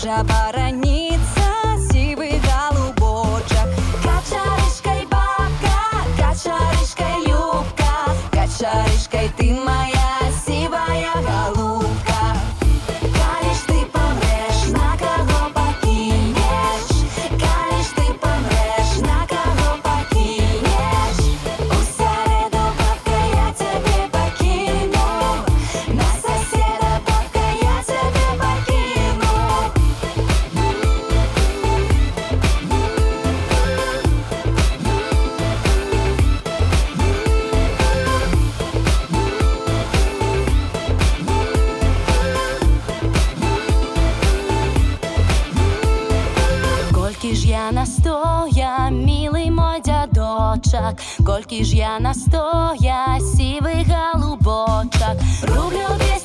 наша бараница, сивый голубочек. Качарышкой бабка, качарышкой юбка, качарышкой ты моя сивая голубка. Калиш ты помрешь, на кого покинешь, калиш ты помрешь, на кого покинешь. У соседа бабка, я тебе покину, на соседа бабка, я тебе покину. Кольки ж я настоя, милый мой дядочек, кольки ж я настоя, сивый голубочек. Рублю 200